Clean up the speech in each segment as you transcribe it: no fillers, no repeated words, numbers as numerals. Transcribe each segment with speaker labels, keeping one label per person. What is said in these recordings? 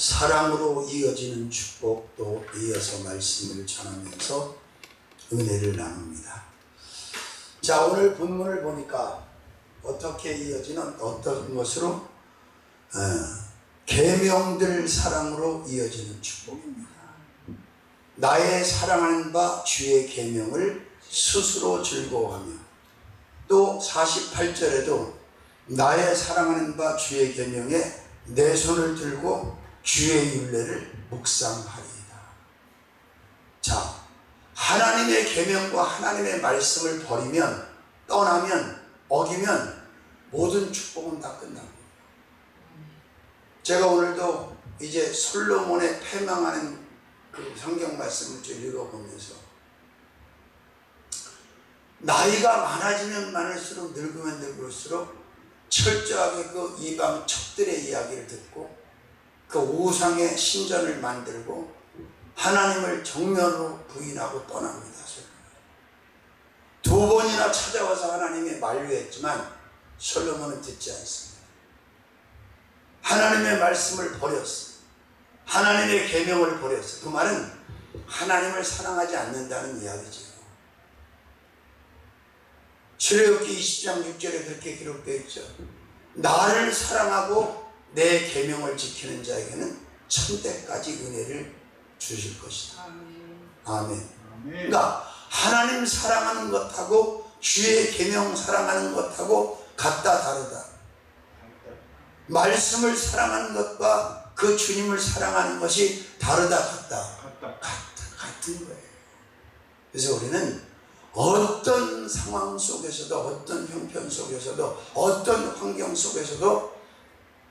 Speaker 1: 사랑으로 이어지는 축복도 이어서 말씀을 전하면서 은혜를 나눕니다. 자, 오늘 본문을 보니까 어떻게 이어지는 어떤 것으로 계명들 사랑으로 이어지는 축복입니다. 나의 사랑하는 바 주의 계명을 스스로 즐거워하며, 또 48절에도 나의 사랑하는 바 주의 계명에 내 손을 들고 주의 율례를 묵상하리이다. 자, 하나님의 계명과 하나님의 말씀을 버리면, 떠나면, 어기면 모든 축복은 다 끝납니다. 제가 오늘도 이제 솔로몬의 패망하는 그 성경 말씀을 좀 읽어보면서, 나이가 많아지면 많을수록, 늙으면 늙을수록 철저하게 그 이방 척들의 이야기를 듣고 그 우상의 신전을 만들고 하나님을 정면으로 부인하고 떠납니다. 두 번이나 찾아와서 하나님이 만류했지만 솔로몬은 듣지 않습니다. 하나님의 말씀을 버렸어요. 하나님의 계명을 버렸어요. 그 말은 하나님을 사랑하지 않는다는 이야기죠. 출애굽기 20장 6절에 그렇게 기록되어 있죠. 나를 사랑하고 내 계명을 지키는 자에게는 천대까지 은혜를 주실 것이다. 아멘. 그러니까 하나님 사랑하는 것하고 주의 계명 사랑하는 것하고 같다 다르다. 말씀을 사랑하는 것과 그 주님을 사랑하는 것이 다르다 같은 거예요. 그래서 우리는 어떤 상황 속에서도, 어떤 형편 속에서도, 어떤 환경 속에서도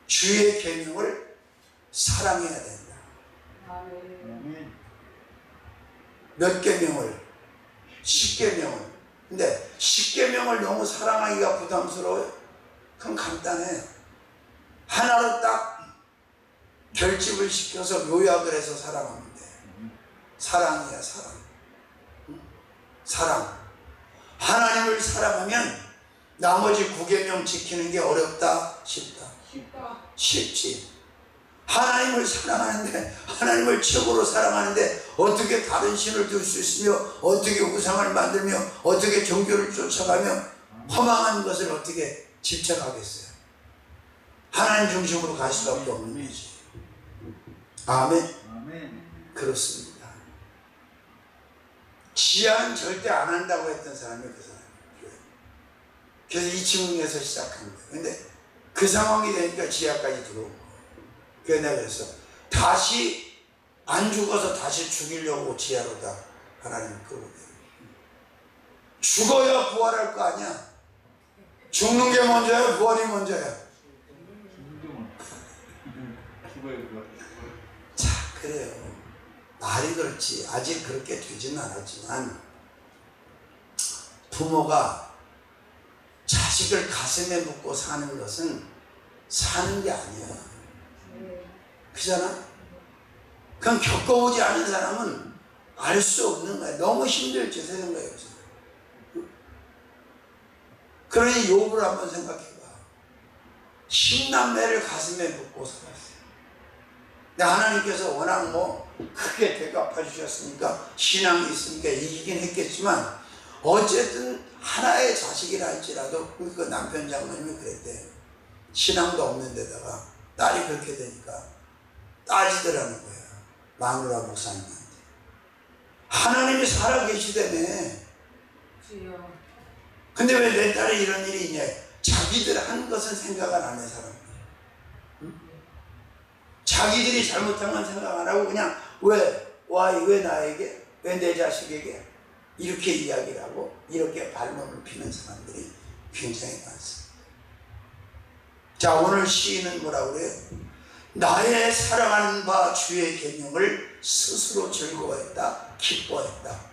Speaker 1: 주의 계명을 사랑해야 된다. 몇 계명을? 10계명을. 근데 10계명을 너무 사랑하기가 부담스러워요. 그럼 간단해요. 하나로 딱 결집을 시켜서 요약을 해서 사랑하면 돼요. 사랑이야, 사랑. 사랑. 하나님을 사랑하면 나머지 9계명 지키는 게 어렵다? 쉽다? 쉽지. 하나님을 사랑하는데, 하나님을 최고로 사랑하는데 어떻게 다른 신을 둘 수 있으며, 어떻게 우상을 만들며, 어떻게 종교를 쫓아가며 허망한 것을 어떻게 집착하겠어요? 하나님 중심으로 갈 수밖에 없는 거지. 아멘. 그렇습니다. 지하는 절대 안 한다고 했던 사람이 그 사람이에요. 그래서 이 지붕에서 시작한 거예요. 근데 그 상황이 되니까 지하까지 들어온 거예요. 그래서 내가 그랬어. 다시 안 죽어서 다시 죽이려고 지하로다 하나님 끌고 가요. 죽어야 부활할 거 아니야. 죽는 게 먼저야, 부활이 먼저야. 자, 그래요. 말이 그렇지. 아직 그렇게 되지는 않았지만, 부모가 자식을 가슴에 묻고 사는 것은 사는 게 아니야. 그잖아? 그냥 겪어보지 않은 사람은 알 수 없는 거야. 너무 힘들지, 세상 거예요. 그러니 욥을 한번 생각해봐. 10남매를 가슴에 묻고 살았어요. 근데 하나님께서 워낙 크게 대갚아 주셨으니까, 신앙이 있으니까 이기긴 했겠지만, 어쨌든 하나의 자식이라 할지라도, 그 남편 장모님이 그랬대요. 신앙도 없는 데다가 딸이 그렇게 되니까 따지더라는 거예요. 마누라 목사님한테. 하나님이 살아계시다며. 근데 왜 내 딸이 이런 일이 있냐. 자기들 한 것은 생각을 안 해, 사람들이. 자기들이 잘못한 건 생각 안 하고 그냥 왜 나에게, 왜 내 자식에게 이렇게 이야기를 하고 이렇게 발목을 피는 사람들이 굉장히 많습니다. 자, 오늘 시인은 뭐라고 그래요? 나의 사랑하는 바 주의 계명을 스스로 즐거워했다, 기뻐했다.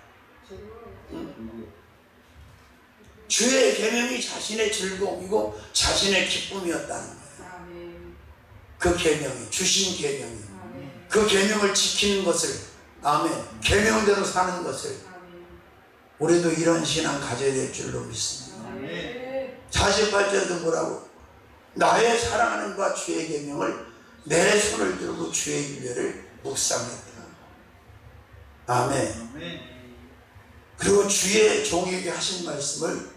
Speaker 1: 주의 계명이 자신의 즐거움이고 자신의 기쁨이었다는 거예요. 그 계명이, 주신 계명이, 그 계명을 지키는 것을, 아멘, 계명대로 사는 것을, 우리도 이런 신앙 가져야 될 줄로 믿습니다. 48절도 뭐라고? 나의 사랑하는 바 주의 계명을 내 손을 들고 주의 윤례를 묵상했다. 아멘. 그리고 주의 종에게 하신 말씀을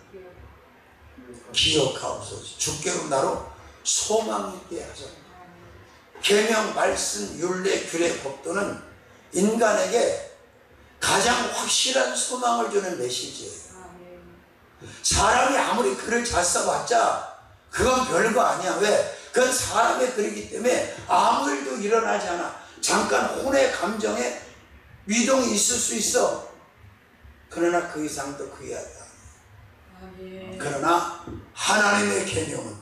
Speaker 1: 기억하옵소서. 주께로 나로 소망 있게 하소서. 계명, 말씀, 율례, 규례, 법도는 인간에게 가장 확실한 소망을 주는 메시지예요. 사람이 아무리 글을 잘 써봤자 그건 별거 아니야. 왜? 그건 사람의 글이기 때문에 아무 일도 일어나지 않아. 잠깐 혼의 감정에 미동이 있을 수 있어. 그러나 그 이상도 그이하다. 그러나 하나님의 계명은,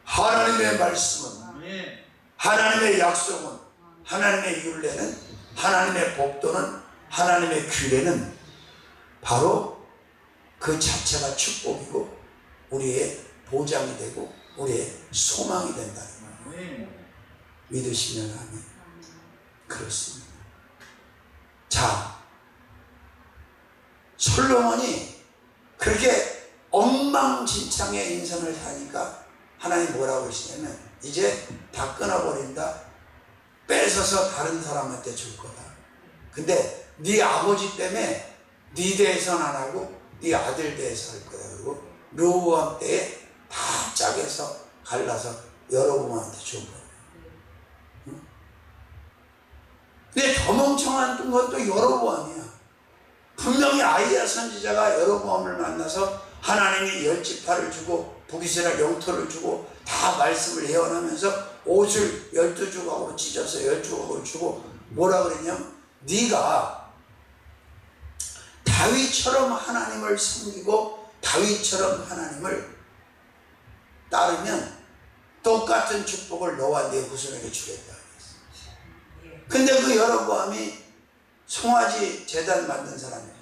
Speaker 1: 하나님의 말씀은, 하나님의 약속은, 하나님의 율례는, 하나님의 법도는, 하나님의 규례는 바로 그 자체가 축복이고 우리의 보장이 되고 우리의 소망이 된다는 거예요. 믿으시면 아멘. 그렇습니다. 자, 솔로몬이 그렇게 엉망진창의 인생을 사니까 하나님 뭐라고 하시냐면 이제 다 끊어버린다. 뺏어서 다른 사람한테 줄 거다. 근데 네 아버지 때문에 네 대해서는 안 하고 네 아들 대해서 할 거다. 그리고 르호보암 때에 다 짜게서 갈라서 여로보암한테 준 거예요. 응? 근데 더 멍청한 건 또 여로보암이야. 분명히 아이야 선지자가 여로보암을 만나서 하나님이 10지파를 주고 북이스라엘 영토를 주고 다 말씀을 예언하면서 옷을 12조각으로 찢어서 10조각을 주고 뭐라 그랬냐면 네가 다윗처럼 하나님을 섬기고 다윗처럼 하나님을 따르면 똑같은 축복을 너와 네 후손에게 주겠다. 근데 그 여로보암이 송아지 제단 만든 사람이에요.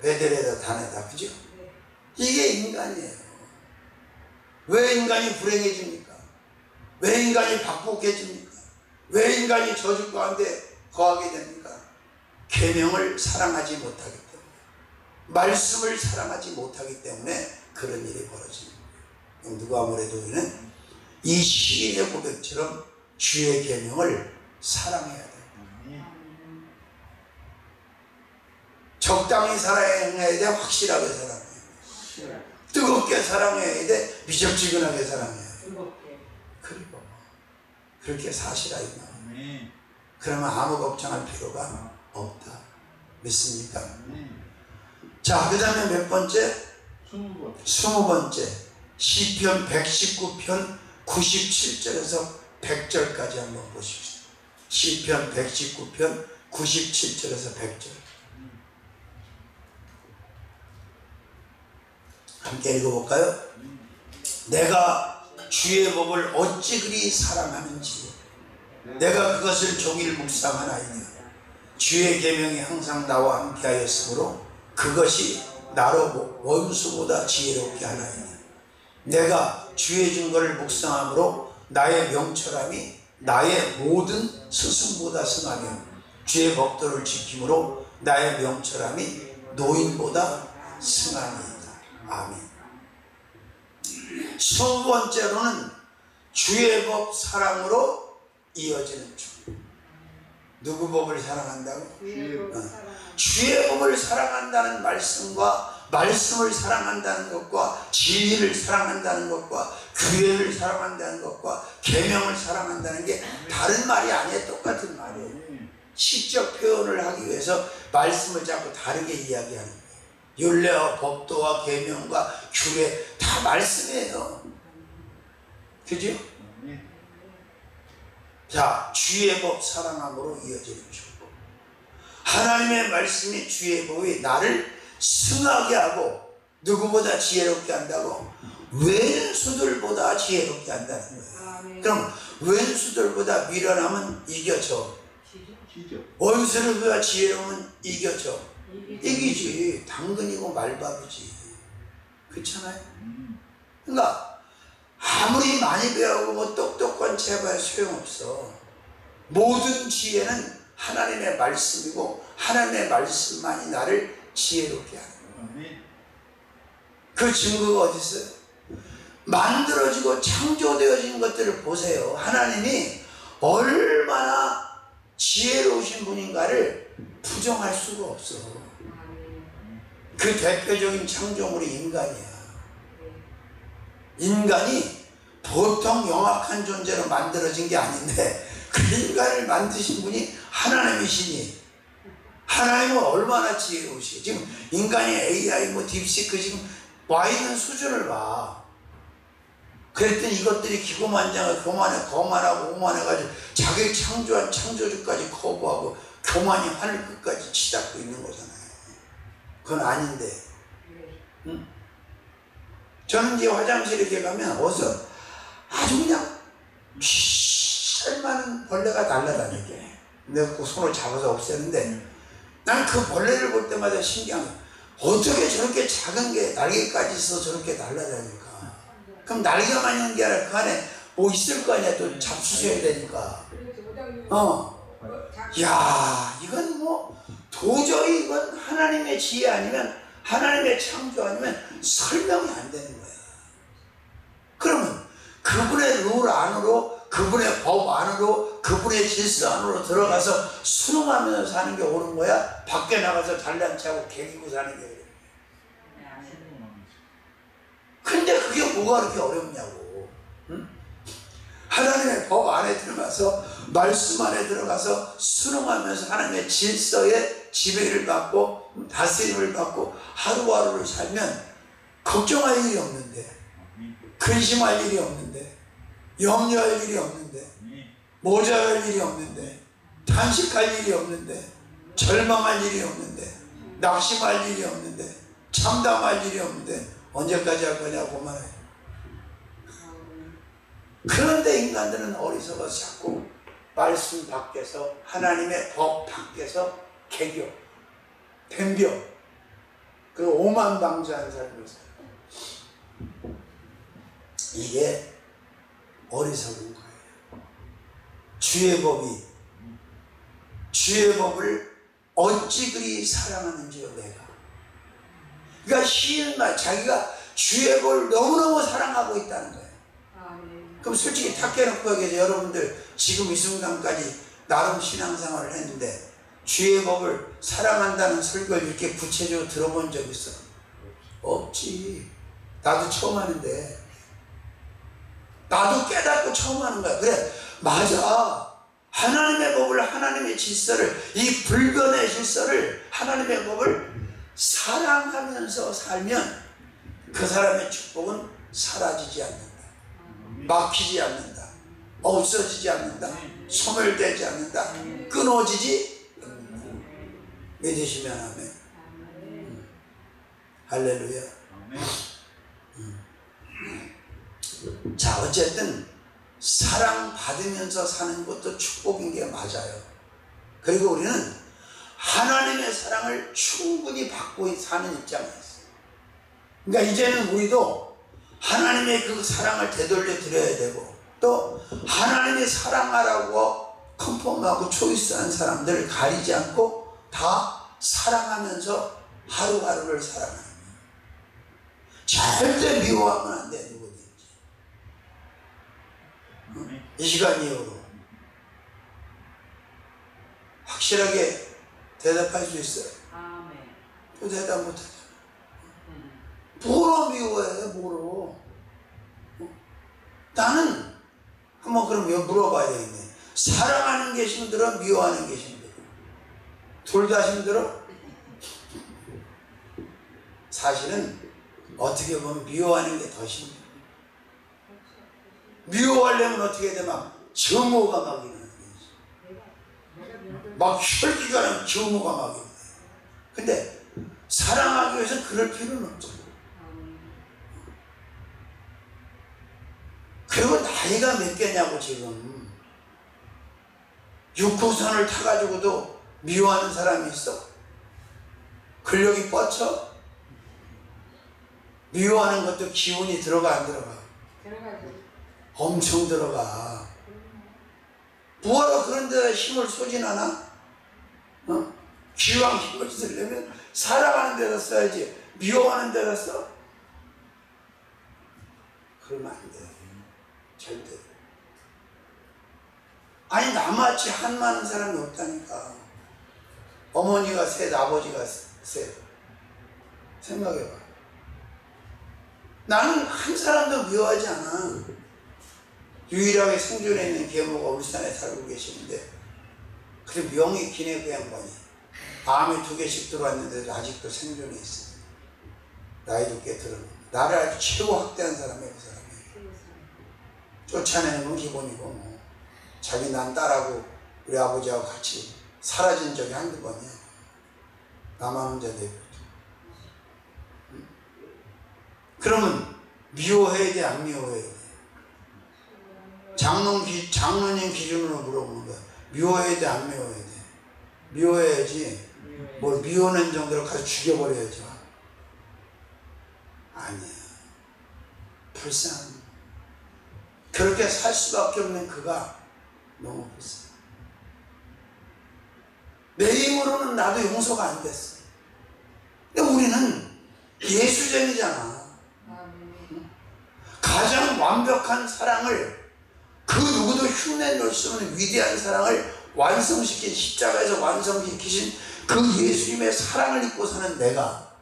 Speaker 1: 베델에다 단에다. 그죠? 이게 인간이에요. 왜 인간이 불행해집니까? 왜 인간이 박복해집니까? 왜 인간이 저주 가운데 거하게 됩니까? 계명을 사랑하지 못하기 때문에, 말씀을 사랑하지 못하기 때문에 그런 일이 벌어집니다. 누가 아무래도 우리는 이 시인의 고백처럼 주의 계명을 사랑해야 돼요. 적당히 사랑해야 돼. 확실하게 사랑해야 돼. 뜨겁게 사랑해야 돼. 미적지근하게 사랑해야 돼. 그리고 그렇게 사시라 이 말이에요. 그러면 아무 걱정할 필요가 없다. 믿습니까? 자, 그 다음에 몇 번째? 20번째. 시편 119편 97절에서 100절까지 한번 보십시오. 시편 119편 97절에서 100절. 함께 읽어볼까요? 내가 주의 법을 어찌 그리 사랑하는지 내가 그것을 종일 묵상하나이다. 주의 계명이 항상 나와 함께하였으므로 그것이 나로 원수보다 지혜롭게 하나이다. 내가 주의 증거를 묵상함으로 나의 명철함이 나의 모든 스승보다 승하며 주의 법도를 지킴으로 나의 명철함이 노인보다 승하니이다. 아멘. 20번째로는 주의 법 사랑으로 이어지는 주. 누구 법을 사랑한다고? 주의 법을 사랑한다는 말씀과 말씀을 사랑한다는 것과 진리를 사랑한다는 것과 규례를 사랑한다는 것과 계명을 사랑한다는 게 다른 말이 아니에요. 똑같은 말이에요. 시적 표현을 하기 위해서 말씀을 자꾸 다르게 이야기하는 거예요. 율례와 법도와 계명과 규례 다 말씀이에요. 그죠? 자, 주의 법 사랑함으로 이어지는 주. 하나님의 말씀이 주의 법이 나를 승하게 하고 누구보다 지혜롭게 한다고? 왼수들보다 지혜롭게 한다는 거예요. 그럼 왼수들보다 미련하면 이겨져. 원수들보다 지혜로우면 이겨져. 이기지. 당근이고 말밥이지. 그렇잖아요? 그러니까 아무리 많이 배우고 뭐 똑똑한 채봐야 소용없어. 모든 지혜는 하나님의 말씀이고 하나님의 말씀만이 나를 지혜롭게 하는 거예요. 그 증거가 어디 있어요? 만들어지고 창조되어진 것들을 보세요. 하나님이 얼마나 지혜로우신 분인가를 부정할 수가 없어. 그 대표적인 창조물이 인간이야. 인간이 보통 영악한 존재로 만들어진 게 아닌데 그 인간을 만드신 분이 하나님이시니 하나님은 얼마나 지혜로우시. 지금 인간이 AI 뭐 딥시크 지금 와 있는 수준을 봐. 그랬더니 이것들이 기고만장하고 거만하고 오만해가지고 자기 창조한 창조주까지 거부하고 교만이 하늘 끝까지 치닫고 있는 거잖아요. 그건 아닌데. 응? 저는 이제 화장실에 이렇게 가면 어서 아주 그냥 쉴만한 벌레가 날아다니게. 내가 그 손을 잡아서 없애는데 난 그 벌레를 볼 때마다 신기한 거야. 어떻게 저렇게 작은 게 날개까지 있어 저렇게 날아다닐까? 그럼 날개만 있는 게 아니라 그 안에 뭐 있을 거 아니야. 또 잡수셔야 되니까. 야, 이건 뭐 도저히 이건 하나님의 지혜 아니면 하나님의 창조 아니면 설명이 안 되는 거야. 그러면 그분의 룰 안으로, 그분의 법 안으로, 그분의 질서 안으로 들어가서 순응하면서 사는 게 옳은 거야? 밖에 나가서 달란치하고 개기고 사는 게 그래. 근데 그게 뭐가 그렇게 어렵냐고. 응? 하나님의 법 안에 들어가서 말씀 안에 들어가서 순응하면서 하나님의 질서에 지배를 받고 다스림을 받고 하루하루를 살면 걱정할 일이 없는데, 근심할 일이 없는데, 염려할 일이 없는데, 모자랄 일이 없는데, 탄식할 일이 없는데, 절망할 일이 없는데, 낙심할 일이 없는데, 참담할 일이 없는데 언제까지 할 거냐고 말해. 그런데 인간들은 어리석어서 자꾸 말씀 밖에서, 하나님의 법 밖에서 개교, 덤벼, 그 오만방자한 삶을 살아요. 이게 어리석은 거예요. 주의 법을 어찌 그리 사랑하는지요 내가. 그러니까 쉬운 말, 자기가 주의 법을 너무너무 사랑하고 있다는 거예요. 그럼 솔직히 탁 깨놓고 얘기해서 여러분들 지금 이 순간까지 나름 신앙생활을 했는데 주의 법을 사랑한다는 설교를 이렇게 구체적으로 들어본 적 있어? 없지. 나도 처음 하는데, 나도 깨닫고 처음 하는 거야. 그래, 맞아. 하나님의 법을, 하나님의 질서를, 이 불변의 질서를, 하나님의 법을 사랑하면서 살면 그 사람의 축복은 사라지지 않는다. 막히지 않는다. 없어지지 않는다. 소멸되지 않는다. 끊어지지 않는다. 믿으시면 아멘. 할렐루야. 자, 어쨌든 사랑받으면서 사는 것도 축복인 게 맞아요. 그리고 우리는 하나님의 사랑을 충분히 받고 사는 입장에 있어요. 그러니까 이제는 우리도 하나님의 그 사랑을 되돌려 드려야 되고, 또 하나님의 사랑하라고 컨펌하고 초이스한 사람들을 가리지 않고 다 사랑하면서 하루하루를 살아가는 거예요. 절대 미워하면 안 돼, 누구든지. 이 시간 이후로 확실하게 대답할 수 있어요. 또 대답 못하잖아. 뭐로 미워해, 뭐로? 나는 한번 그럼 물어봐야 되겠네. 사랑하는 게 힘들어, 미워하는 게 힘들어? 둘 다 힘들어? 사실은 어떻게 보면 미워하는 게 더 힘들어. 미워하려면 어떻게 돼? 막 증오가 막 일어나는 거지. 막 혈기가 나면 증오가 막 일어나요. 근데 사랑하기 위해서는 그럴 필요는 없잖아. 그리고 나이가 몇 개냐고 지금. 6호선을 타가지고도 미워하는 사람이 있어? 근력이 뻗쳐? 미워하는 것도 기운이 들어가 안 들어가?
Speaker 2: 들어가죠.
Speaker 1: 엄청 들어가. 뭐하러 그런 데 힘을 쏘진 않아? 기왕 힘을 쓰려면 사랑하는 데다 써야지. 미워하는 데다 써? 그러면 안 돼요. 절대. 아니 나같이 한 많은 사람이 없다니까. 어머니가 셋, 아버지가 셋. 생각해봐. 나는 한 사람도 미워하지 않아. 유일하게 생존해 있는 계모가 울산에 살고 계시는데 그래 명이 기네 그 양반이. 암이 2개씩 들어왔는데도 아직도 생존해 있어. 나이도 꽤 들었는데 나를 아주 최고 학대한 사람이에요. 그 사람이. 쫓아내는 건 기본이고 뭐. 자기 난 딸하고 우리 아버지하고 같이 사라진 적이 한두 번이야. 나만 혼자 내버려. 그러면 미워해야 돼, 안 미워해야 돼? 장로님 기준으로 물어보는 거야. 미워해야 돼, 안 미워해야 돼? 미워해야지. 뭘 미워하는 정도로 가서 죽여버려야죠. 아니야. 불쌍한. 그렇게 살 수밖에 없는 그가 너무 불쌍해. 내 힘으로는 나도 용서가 안 됐어. 근데 우리는 예수쟁이잖아. 가장 완벽한 사랑을, 그 누구도 흉내낼 수 없는 위대한 사랑을 완성시킨, 십자가에서 완성시키신 그 예수님의 사랑을 입고 사는 내가,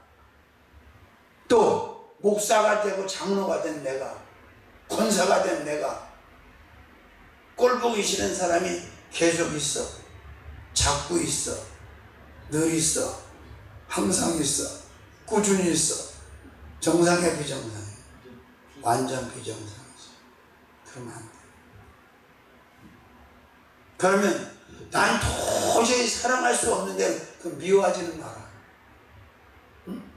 Speaker 1: 또 목사가 되고 장로가 된 내가, 권사가 된 내가, 꼴보기 싫은 사람이 계속 있어. 자꾸 있어. 늘 있어. 항상 있어. 꾸준히 있어. 정상이야, 비정상이야? 완전 비정상이지. 그러면 안 돼. 그러면 난 도저히 사랑할 수 없는데 그 미워하지는 마라. 응?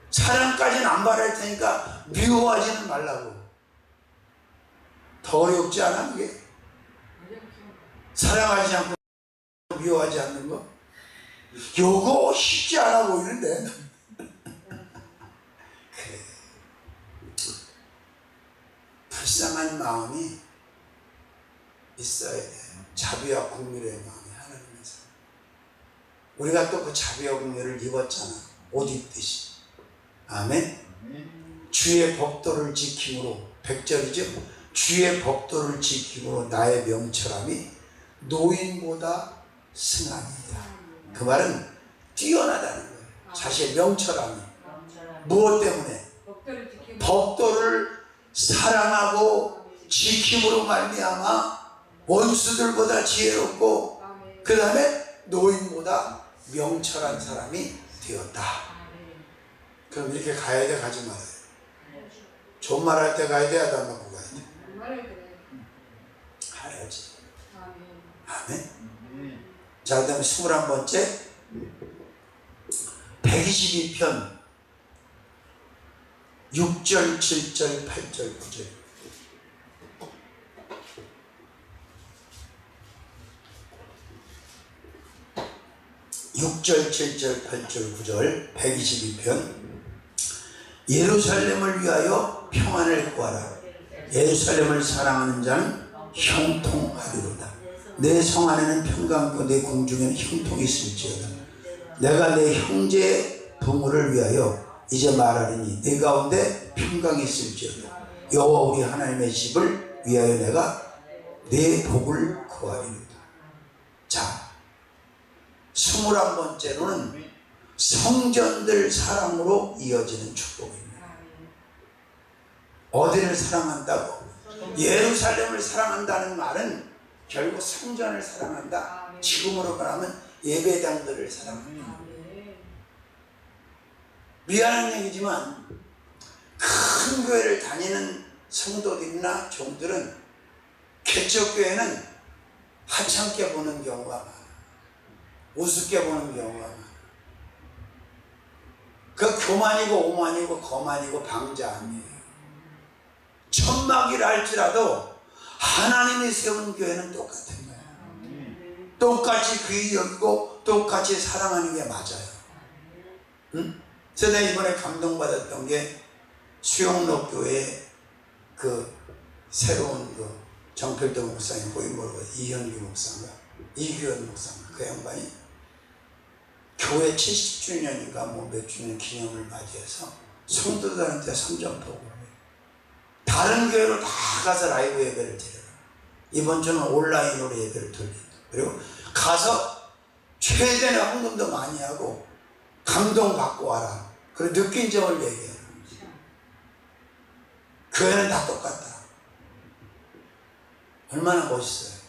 Speaker 1: 사랑까지는 안 바랄 테니까 미워하지는 말라고. 더 어렵지 않아 이게? 사랑하지 않고 미워하지 않는 거? 요거 쉽지 않아 보이는데. 그래. 불쌍한 마음이 있어야 돼. 자비와 긍휼의 마음이 하나님에서. 우리가 또 그 자비와 긍휼을 입었잖아. 옷 입듯이. 아멘. 주의 법도를 지킴으로, 100절이죠. 주의 법도를 지킴으로 나의 명철함이 노인보다 승하니이다. 그 말은 뛰어나다는 거예요. 자신의 명철함이. 무엇 때문에? 법도를 사랑하고 지킴으로 말미암아 원수들보다 지혜롭고 그 다음에 노인보다 명철한 사람이 되었다. 그럼 이렇게 가야 돼, 가지 말아야 돼? 좋은 말 할 때 가야 돼, 하다 말고 가야 돼? 가야지. 아멘. 자, 그 다음에 21번째 122편 6절, 7절, 8절, 9절. 6절, 7절, 8절, 9절 122편. 예루살렘을 위하여 평안을 구하라. 예루살렘을 사랑하는 자는 형통하리로다. 내 성 안에는 평강과 내 궁중에는 형통이 있을지어다. 내가 내 형제 부모를 위하여 이제 말하리니 내 가운데 평강이 있을지어다. 여호와 우리 하나님의 집을 위하여 내가 내 복을 구하리로다. 자, 21번째로는 성전들 사랑으로 이어지는 축복입니다. 어디를 사랑한다고? 예루살렘을 사랑한다는 말은 결국 성전을 사랑한다. 지금으로 말하면 예배당들을 사랑한다. 미안한 얘기지만 큰 교회를 다니는 성도들이나 종들은 개척교회는 하찮게 보는 경우가 많아. 우습게 보는 경우가 많아. 그 교만이고 오만이고 거만이고 방자함이에요. 천막이라 할지라도 하나님이 세운 교회는 똑같은 거야. 똑같이 귀히 여기고 똑같이 사랑하는 게 맞아요. 응? 그래서 내가 이번에 감동받았던 게 수영록 교회 그 새로운 그 정필동 목사님 보이모르고 이현규 목사인가 이규현 목사인가 그 양반이 교회 70주년인가 뭐 몇 주년 기념을 맞이해서 성도들한테 선전포고를 해요. 다른 교회로 다 가서 라이브 예배를 드려라. 이번 주는 온라인으로 예배를 돌린다. 그리고 가서 최대한 헌금도 많이 하고 감동받고 와라. 그리고 느낀 점을 얘기해라. 교회는 다 똑같다. 얼마나 멋있어요.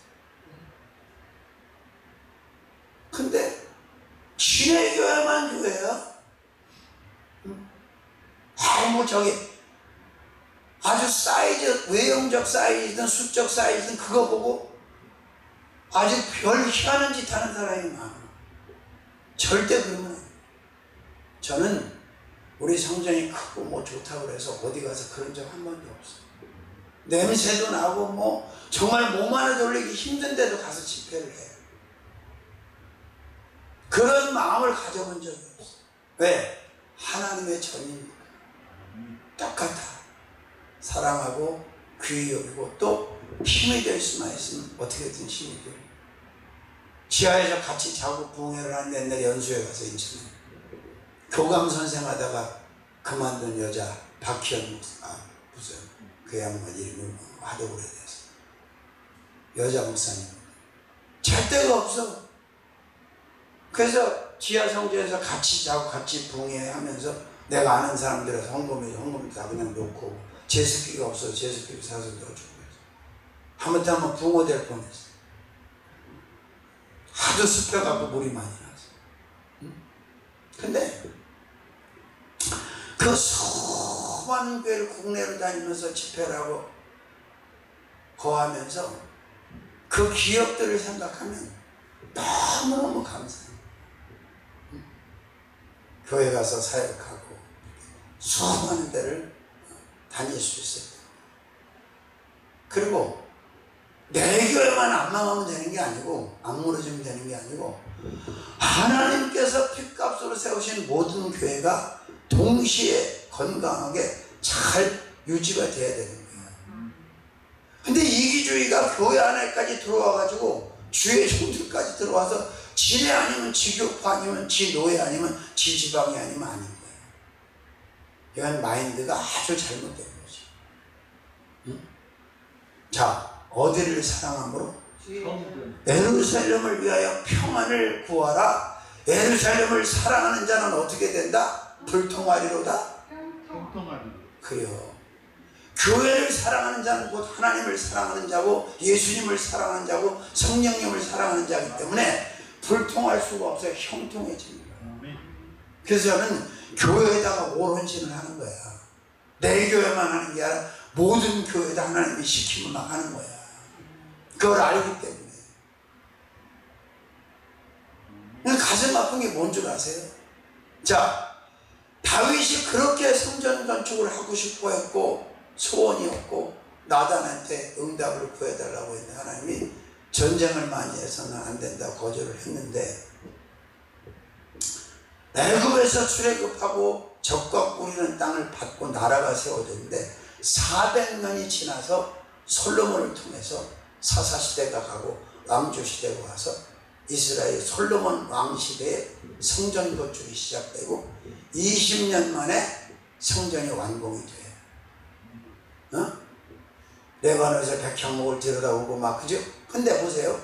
Speaker 1: 근데 신의 교회만 교회야? 뭐 저기 아주 사이즈, 외형적 사이즈든 수적 사이즈든 그거 보고 아주 별 희한한 짓 하는 사람이 많아. 절대 그러면 안 돼. 저는 우리 성전이 크고 뭐 좋다고 그래서 어디 가서 그런 적 한 번도 없어요. 냄새도 나고 뭐 정말 몸 하나 돌리기 힘든데도 가서 집회를 해요. 그런 마음을 가져본 적이 없어요. 왜? 하나님의 전이니까. 똑같아. 사랑하고 귀히 여기고 또 힘이 될 수만 있으면 어떻게든 힘이 돼요. 지하에서 같이 자고 부흥회를 하는데 옛날 연수에 가서 인천에 교감 선생 하다가 그만둔 여자 박희연 목사, 무슨 그 양반 이름이 하도 오래돼서 여자 목사님 잘 데가 없어. 그래서 지하 성전에서 같이 자고 같이 부흥회 하면서 내가 아는 사람들에서 헌금을 다 그냥 놓고 제습기가 없어서 제습기를 사서 넣어주고 하마터면 붕어될 뻔했어. 하도 습해갖고 물이 많이 나서. 근데 그 수많은 교회를 국내로 다니면서 집회를 하고 거하면서 그 기업들을 생각하면 너무너무 감사해요. 교회 가서 사역하고 수많은 데를 다닐 수 있어요. 그리고 내 교회만 안 망하면 되는 게 아니고 안 무너지면 되는 게 아니고 하나님께서 핏값으로 세우신 모든 교회가 동시에 건강하게 잘 유지가 돼야 되는 거예요. 근데 이기주의가 교회 안에까지 들어와가지고 주의 종들까지 들어와서 지네 아니면 지교파 아니면 지 노예 아니면 지 지방이 아니면 아닌 거예요. 이건 마인드가 아주 잘못된 거죠. 응? 자, 어디를 사랑함으로? 예루살렘을 위하여 평안을 구하라. 예루살렘을 사랑하는 자는 어떻게 된다? 불통하리로다. 그래요. 교회를 사랑하는 자는 곧 하나님을 사랑하는 자고 예수님을 사랑하는 자고 성령님을 사랑하는 자이기 때문에 불통할 수가 없어요. 형통해집니다. 그래서 저는 교회에다가 오론신을 하는 거야. 내 교회만 하는 게 아니라 모든 교회에다 하나님이 시키면 막 하는 거야. 그걸 알기 때문에. 가슴 아픈 게 뭔 줄 아세요? 자, 다윗이 그렇게 성전 건축을 하고 싶어 했고 소원이었고 나단한테 응답을 구해달라고 했는데 하나님이 전쟁을 많이 해서는 안 된다고 거절을 했는데 애굽에서 출애굽하고 적과 꾸리는 땅을 받고 나라가 세워졌는데 400년이 지나서 솔로몬을 통해서 사사시대가 가고 왕조시대가 와서 이스라엘 솔로몬 왕시대에 성전 건축이 시작되고 20년 만에 성전이 완공이 돼요. 어? 레바논에서 백향목을 들여다보고 막 그죠? 근데 보세요.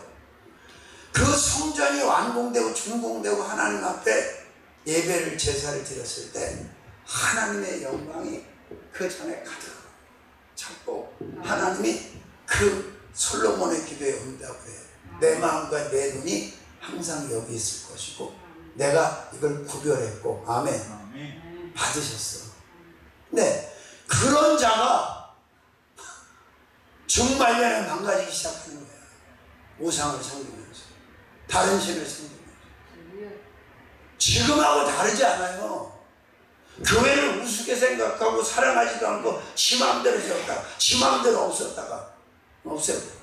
Speaker 1: 그 성전이 완공되고 준공되고 하나님 앞에 예배를 제사를 드렸을 때 하나님의 영광이 그 전에 가득 찼고 하나님이 그 솔로몬의 기도에 응답을 해요. 내 마음과 내 눈이 항상 여기 있을 것이고 내가 이걸 구별했고 아멘 받으셨어. 근데 그런 자가 중말년에 망가지기 시작하는 거야. 우상을 섬기면서 다른 신을 섬기면서 지금하고 다르지 않아요. 교회를 우습게 생각하고 사랑하지도 않고 지 마음대로 세웠다가 지 마음대로 없었다가 없애고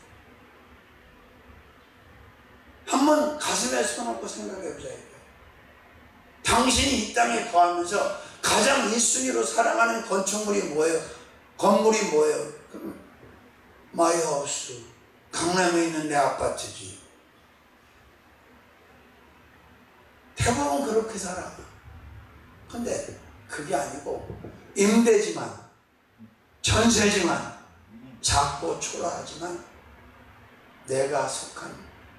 Speaker 1: 한번 가슴에 손얹고 생각해보자. 당신이 이 땅에 거하면서 가장 1순위로 사랑하는 건축물이 뭐예요? 건물이 뭐예요? 마이 하우스, 강남에 있는 내 아파트지. 대부분 그렇게 살아. 근데 그게 아니고 임대지만 전세지만 작고 초라하지만 내가 속한,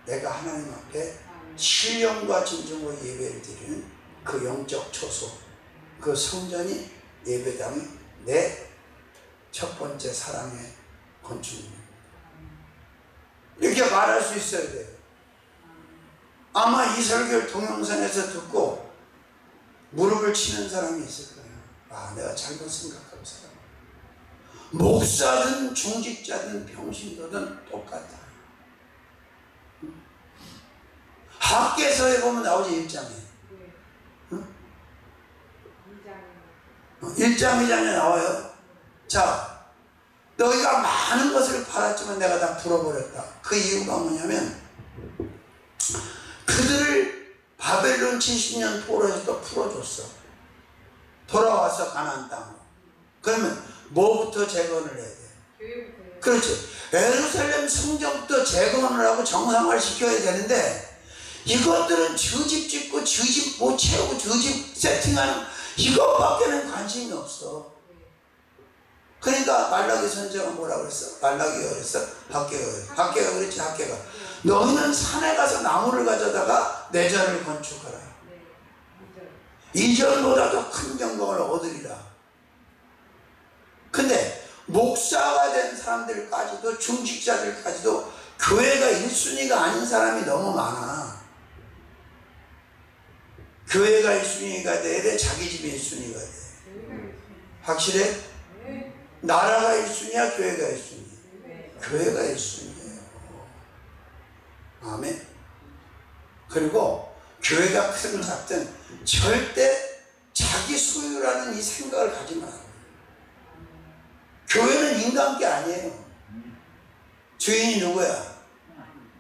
Speaker 1: 내가 하나님 앞에 신령과 진정으로 예배를 드리는 그 영적 초소, 그 성전이, 예배당이 내 첫 번째 사랑의 건축입니다. 이렇게 말할 수 있어야 돼요. 아마 이 설교를 동영상에서 듣고 무릎을 치는 사람이 있을 거예요. 아, 내가 잘못 생각하고 살아. 목사든 중직자든 평신도든 똑같아. 학계서에 보면 나오지, 1장에. 응? 1장, 2장에 나와요. 자, 너희가 많은 것을 받았지만 내가 다 풀어버렸다. 그 이유가 뭐냐면 그들을 바벨론 70년 포로에서 또 풀어줬어. 돌아와서 가나안 땅으로. 그러면 뭐부터 재건을 해야 돼? 그렇죠. 예루살렘 성전부터 재건을 하고 정상화를 시켜야 되는데 이것들은 저 집 짓고 저 집 못 채우고 저 집 세팅하는 이것밖에는 관심이 없어. 그러니까 말라기 선지자가 뭐라 그랬어? 말라기가 그랬어? 학계가 그랬지. 학계가 너희는 산에 가서 나무를 가져다가 내 전을 건축하라. 이전보다 더 큰 영광을 얻으리라. 근데 목사가 된 사람들까지도, 중직자들까지도 교회가 1순위가 아닌 사람이 너무 많아. 교회가 1순위가 돼야 돼? 자기 집이 1순위가 돼? 확실해? 나라가 1순위야? 교회가 1순위야? 교회가 1순위예요. 아멘. 그리고 교회가 크든 작든 절대 자기 소유라는 이 생각을 가지면 안 돼요. 교회는 인간 게 아니에요. 주인이 누구야?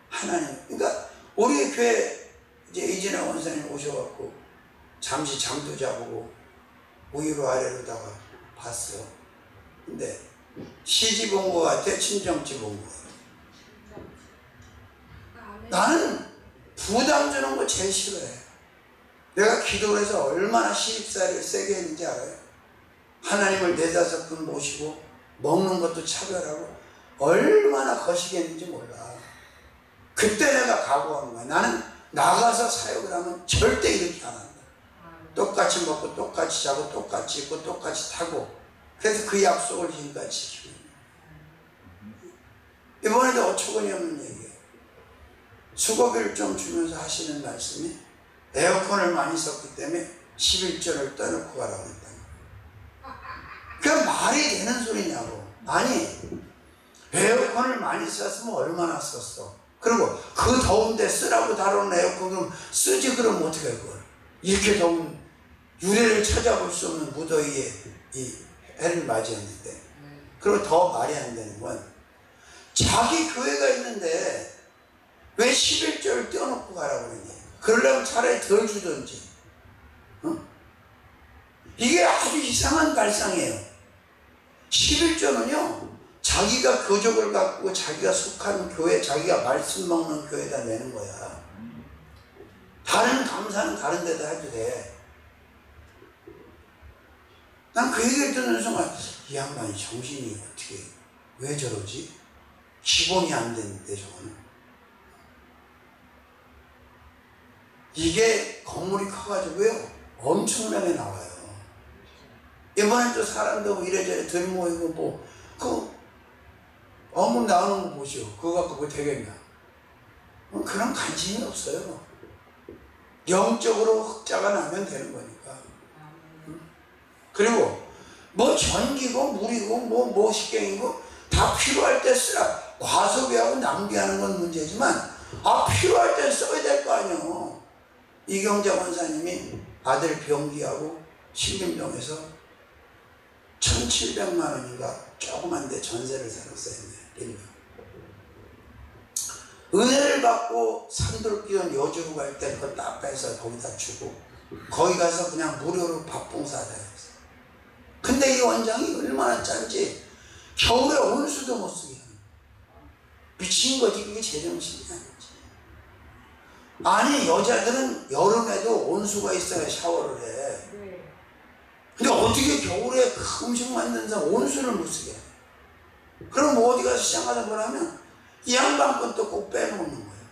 Speaker 1: 하나님. 그러니까 우리 교회 이제 이진아 원사님 오셔갖고 잠시 잠도 자보고 위로 아래로다가 봤어. 근데 시집 온 것 같아? 친정집 온 것 같아? 나는 부담 주는 거 제일 싫어해. 내가 기도를 해서 얼마나 시집살이를 세게 했는지 알아요? 하나님을 4-5분 모시고 먹는 것도 차별하고 얼마나 거시겠는지 몰라. 그때 내가 각오한 거야. 나는 나가서 사역을 하면 절대 이렇게 안 한다. 똑같이 먹고 똑같이 자고 똑같이 입고 똑같이 타고. 그래서 그 약속을 지금까지 지키고 있는. 이번에도 어처구니 없는 얘기예요. 수고비를 좀 주면서 하시는 말씀이 에어컨을 많이 썼기 때문에 11조를 떠놓고 가라고 했다. 그게 말이 되는 소리냐고. 아니, 에어컨을 많이 썼으면 얼마나 썼어. 그리고 그 더운데 쓰라고 다루는 에어컨 그럼 쓰지. 그러면 어떻게 할 거야. 이렇게 더운 유래를 찾아볼 수 없는 무더위에 이 해를 맞이했는데. 그리고 더 말이 안 되는 건 자기 교회가 있는데 왜 11조를 떼어놓고 가라고 그러냐. 그러려면 차라리 덜 주든지. 어? 이게 아주 이상한 발상이에요. 11조는요 자기가 교족을 갖고 자기가 속하는 교회, 자기가 말씀 먹는 교회에다 내는 거야. 다른 감사는 다른 데다 해도 돼. 난 그 얘기를 듣는 순간 이 양반이 정신이 어떻게 왜 저러지? 기본이 안 되는데 저거는. 이게 건물이 커가지고요 엄청나게 나와요. 이번엔 또 사람도 이래저래 들 모이고 뭐 그 어묵 나오는 거 보시오. 그거 갖고 뭐 되겠냐. 그런 관심이 없어요. 영적으로 흑자가 나면 되는 거니까. 그리고 뭐 전기고 물이고 뭐 식경이고 다 필요할 때 쓰라. 과소비하고 낭비하는 건 문제지만 필요할 때 써야 될 거 아니에요. 이경자 원사님이 아들 병기하고 신림동에서 1,700만 원인가 조그만 데 전세를 사놨어요. 은혜를 받고 산돌기원 여주로 갈 때 그거 딱 빼서 거기다 주고 거기 가서 그냥 무료로 밥봉사하다 했어. 근데 이 원장이 얼마나 짠지 겨울에 온수도 못 쓰게 하는. 미친 거지. 그게 제정신이 아니지. 아니 여자들은 여름에도 온수가 있어야 샤워를 해. 근데 어떻게 겨울에 그 음식 만드는 사람 온수를 못 쓰게 해? 그럼 어디 가서 시장 가서 뭐라면 이 양반 것도 꼭 빼놓는 거예요.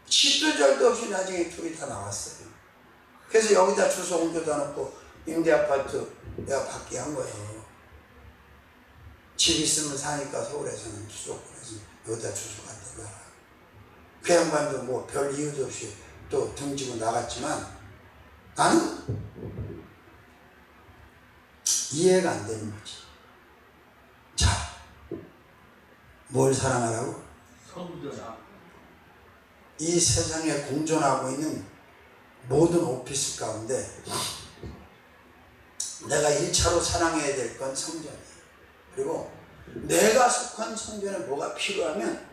Speaker 1: 집도 절도 없이 나중에 둘이 다 나왔어요. 그래서 여기다 주소 옮겨다 놓고 임대아파트 내가 받게 한 거예요. 집 있으면 사니까 서울에서는 주소권에서 여기다 주소 갖다 놔라. 그 양반도 뭐 별 이유도 없이 또 등지고 나갔지만 나는 이해가 안 되는 거지. 자, 뭘 사랑하라고?
Speaker 2: 성전.
Speaker 1: 이 세상에 공존하고 있는 모든 오피스 가운데 내가 1차로 사랑해야 될 건 성전이에요. 그리고 내가 속한 성전에 뭐가 필요하면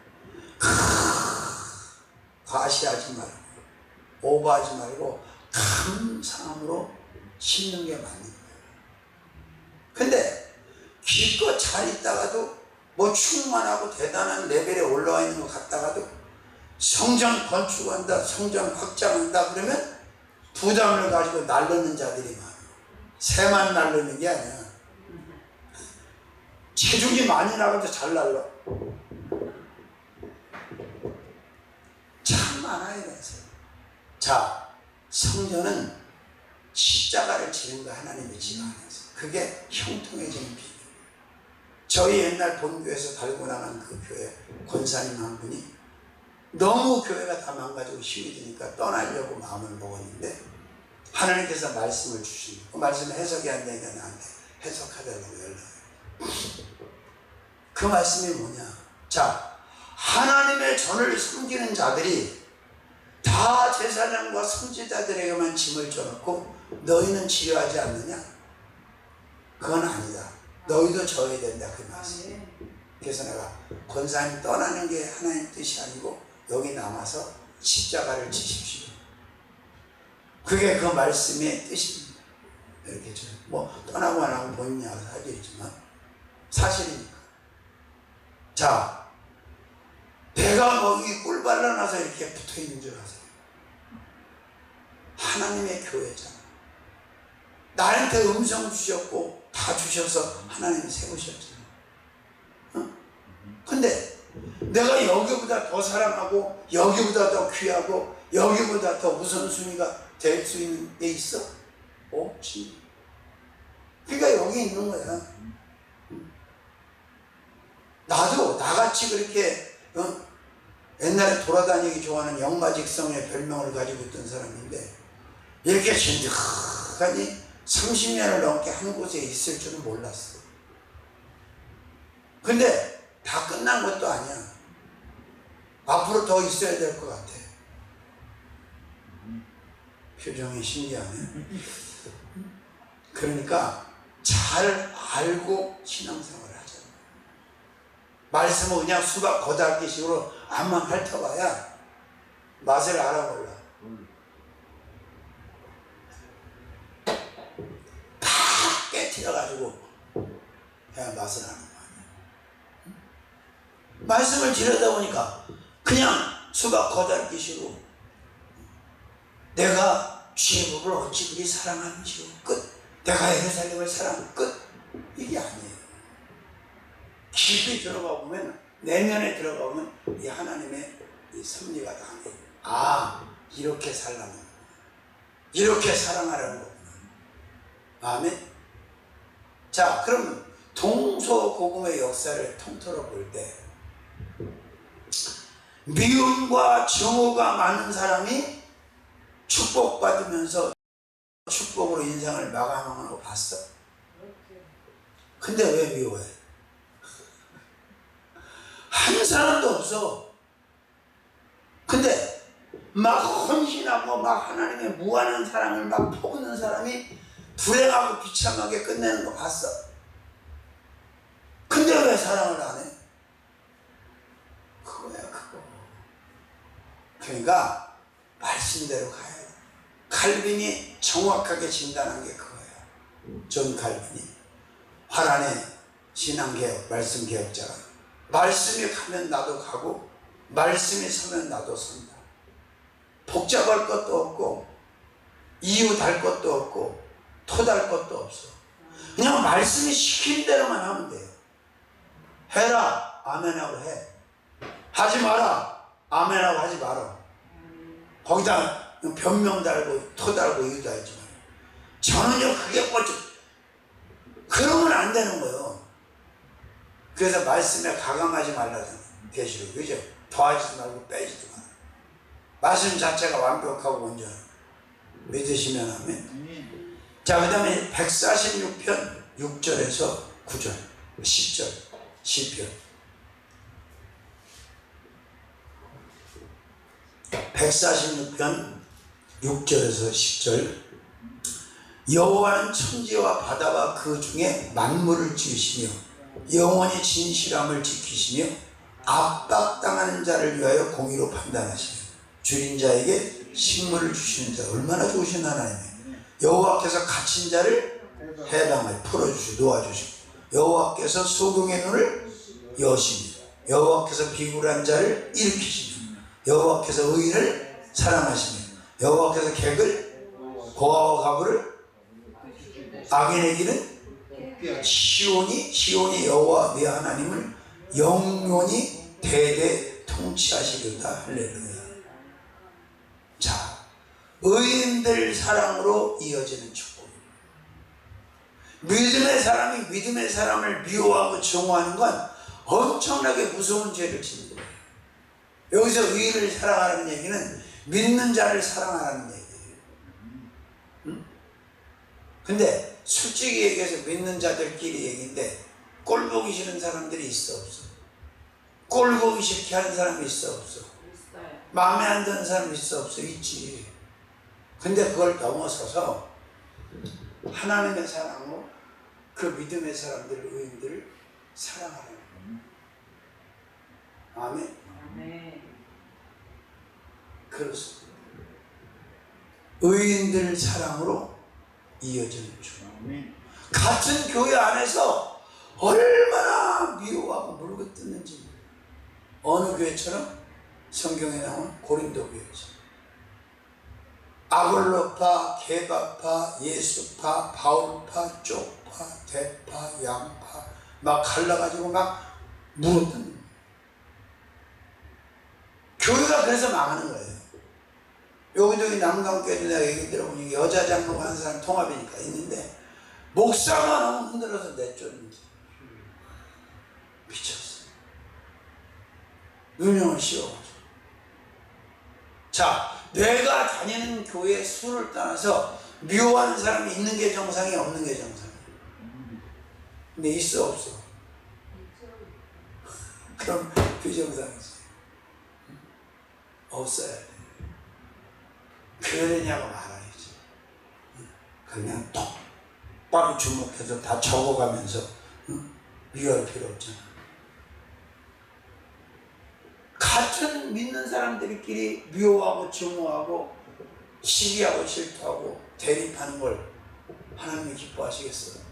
Speaker 1: 과시하지 말고 오버하지 말고 감사함으로 심는 게 맞는 거예요. 근데 기껏 잘 있다가도 뭐 충만하고 대단한 레벨에 올라와 있는 것 같다가도 성전 건축한다, 성전 확장한다 그러면 부담을 가지고 날르는 자들이 많아요. 새만 날르는 게 아니야. 체중이 많이 나가도 잘 날라. 참 많아요. 그래서 자, 성전은 십자가를 지는 거 하나님의 집 안에서. 그게 형통해지는 비밀이에요. 저희 옛날 본교에서 달고 나간 그 교회 권사님 한 분이 너무 교회가 다 망가지고 힘이 드니까 떠나려고 마음을 먹었는데 하나님께서 말씀을 주시고 그 말씀을 해석이 안 되니까 나한테 해석하달라고 연락해요. 그 말씀이 뭐냐? 자, 하나님의 전을 섬기는 자들이 다 제사장과 선지자들에게만 짐을 져놓고 너희는 치료하지 않느냐? 그건 아니다. 너희도 져야 된다. 그 말씀. 그래서 내가 권사님 떠나는 게 하나님 뜻이 아니고 여기 남아서 십자가를 지십시오. 그게 그 말씀의 뜻입니다. 이렇게 뭐 떠나고 안 하고 본인이 알아서 하겠지만 사실이니까. 자, 배가 먹이 꿀 발라놔서 이렇게 붙어있는 줄 아세요? 하나님의 교회잖아. 나한테 음성 주셨고 다 주셔서 하나님이 세우셨잖아. 근데 내가 여기보다 더 사랑하고 여기보다 더 귀하고 여기보다 더 우선순위가 될 수 있는 게 있어? 없지. 그러니까 여기 있는 거야. 나도 나같이 그렇게 옛날에 돌아다니기 좋아하는 영마직성의 별명을 가지고 있던 사람인데 이렇게 진득하니 30년을 넘게 한 곳에 있을 줄은 몰랐어. 근데 다 끝난 것도 아니야. 앞으로 더 있어야 될 것 같아. 표정이 신기하네. 그러니까 잘 알고 신앙생활을 하자. 말씀은 그냥 수박 거다기식으로 암만 핥아봐야 맛을 알아볼라. 다 깨트려가지고 해야 맛을 아는 거 아니야. 말씀을 들여다보니까 그냥 수박 거다기식으로 내가 주의 법을 어찌 그리 사랑하는지요. 끝. 내가 예루살렘을 사랑 끝. 이게 아니에요. 깊이 들어가 보면 내면에 들어가 보면 이 하나님의 이 섭리가 나와요. 아, 이렇게 살라는 거구나. 이렇게 사랑하라는 거구나. 아멘. 자, 그럼 동서고금의 역사를 통틀어 볼 때 미움과 증오가 많은 사람이 축복받으면서 축복으로 인생을 마감하는 거 봤어? 근데 왜 미워해? 한 사람도 없어. 근데 막 헌신하고 막 하나님의 무한한 사랑을 막 퍼붓는 사람이 불행하고 비참하게 끝내는 거 봤어? 근데 왜 사랑을 안 해? 그거야, 그거. 그러니까 말씀대로 가야 돼. 칼빈이 정확하게 진단한 게 그거예요. 존 칼빈이 화란의 신앙개혁, 말씀개혁자가 말씀이 가면 나도 가고 말씀이 서면 나도 선다. 복잡할 것도 없고 이유 달 것도 없고 토달 것도 없어. 그냥 말씀이 시킨 대로만 하면 돼요. 해라, 아멘하고 해. 하지 마라, 아멘하고 하지 마라. 거기다 변명 달고 토달고 이유도 하지 마라. 저는요 그게 꼴찌. 그러면 안 되는 거예요. 그래서 말씀에 가감하지 말라잖아요. 계시록, 그죠? 더하지도 말고 빼지도 마라. 말씀 자체가 완벽하고 온전하고 믿으시면 하면. 자, 그 다음에 146편 6절에서 9절 10절 시편 146편 6절에서 10절. 여호와는 천지와 바다와 그 중에 만물을 지으시며 영원히 진실함을 지키시며 압박당하는 자를 위하여 공의로 판단하시며 줄인 자에게 식물을 주시는 자. 얼마나 좋으신 하나님이에요. 여호와께서 갇힌 자를 해방하여 풀어주시고 놓아주시고 여호와께서 소경의 눈을 여시며 여호와께서 비굴한 자를 일으키시며 여호와께서 의인을 사랑하시며 여호와께서 객을 고아와 가부를 악인의 길은 시온이 여호와 네 하나님을 영원히 대대 통치하시리로다. 할렐루야. 자, 의인들 사랑으로 이어지는 축복. 믿음의 사람이 믿음의 사람을 미워하고 정오하는 건 엄청나게 무서운 죄를 짓는 거예요. 여기서 의인을 사랑하는 얘기는 믿는 자를 사랑하는 얘기예요. 근데 솔직히 얘기해서 믿는 자들끼리 얘기인데 꼴 보기 싫은 사람들이 있어 없어? 꼴 보기 싫게 하는 사람이 있어 없어? 마음에 안 드는 사람이 있어 없어? 있지. 근데 그걸 넘어서서 하나님의 사랑으로 그 믿음의 사람들, 의인들을 사랑하는 거예요. 아멘. 그렇습니다. 의인들 사랑으로 이어지는 주. 같은 교회 안에서 얼마나 미워하고 물고 뜯는지. 어느 교회처럼? 성경에 나온 고린도 교회처럼. 아볼로파, 게바파, 예수파, 바울파, 쪽파, 대파, 양파 막 갈라가지고 막 물어뜯는 거예요. 교회가 그래서 망하는 거예요. 여기저기 남강교회도 내가 얘기 들어보니 여자 장로가 한 사람 통합이니까 있는데 목사가 너무 흔들어서 내쫓는지 미쳤어. 운영을 씌워가지고. 자, 내가 다니는 교회의 수를 떠나서 미워하는 사람이 있는 게 정상이 없는 게 정상이야. 근데 있어 없어? 그럼 비정상이지. 없어야 돼. 그러냐고 말아야지. 그냥 똑바로 주목해서 다 적어가면서 미워할 필요 없잖아. 같은 믿는 사람들끼리 미워하고 증오하고 시기하고 질투하고 대립하는 걸 하나님이 기뻐하시겠어요?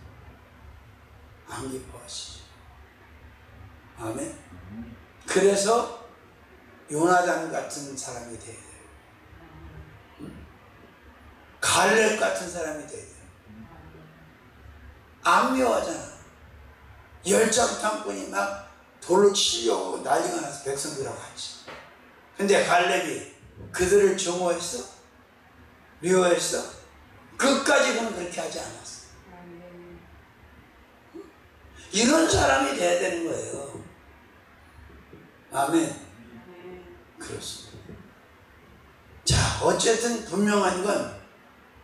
Speaker 1: 안 기뻐하시죠. 아멘. 그래서 요나단 같은 사람이 돼야 돼요. 갈렙 같은 사람이 돼야 돼요. 안 미워하잖아. 열정탐꾼이 막 돌로 치려고 난리가 나서 백성들하고 같이. 근데 갈렙이 그들을 증오했어? 미워했어? 끝까지는 그렇게 하지 않았어. 이런 사람이 돼야 되는 거예요. 아멘. 그렇습니다. 자, 어쨌든 분명한 건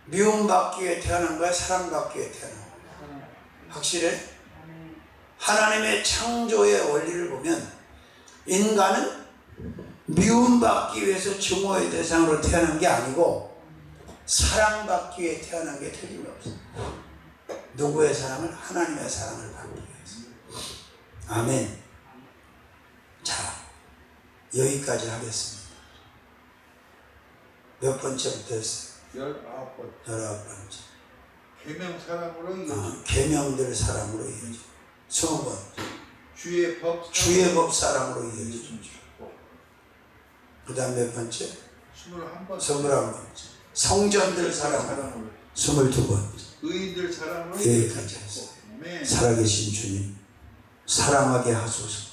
Speaker 1: 미움받기 위해 태어난 거야? 사랑받기 위해 태어난 거야? 확실해? 하나님의 창조의 원리를 보면 인간은 미움받기 위해서 증오의 대상으로 태어난 게 아니고 사랑받기 위해 태어난 게 틀림없어. 누구의 사랑을? 하나님의 사랑을 받기 위해서. 아멘. 자, 여기까지 하겠습니다. 몇 번째부터 했어요? 19번째.
Speaker 2: 계명 사랑으로 이어져.
Speaker 1: 계명들 사랑으로 이어져. 20번.
Speaker 2: 주의 법
Speaker 1: 사랑으로 이어져. 그 다음 몇 번째?
Speaker 2: 21번째.
Speaker 1: 21번째. 성전들 사랑으로. 22번
Speaker 2: 의인들 사랑으로
Speaker 1: 여기까지 했어요.
Speaker 2: 아멘.
Speaker 1: 살아계신 주님 사랑하게 하소서.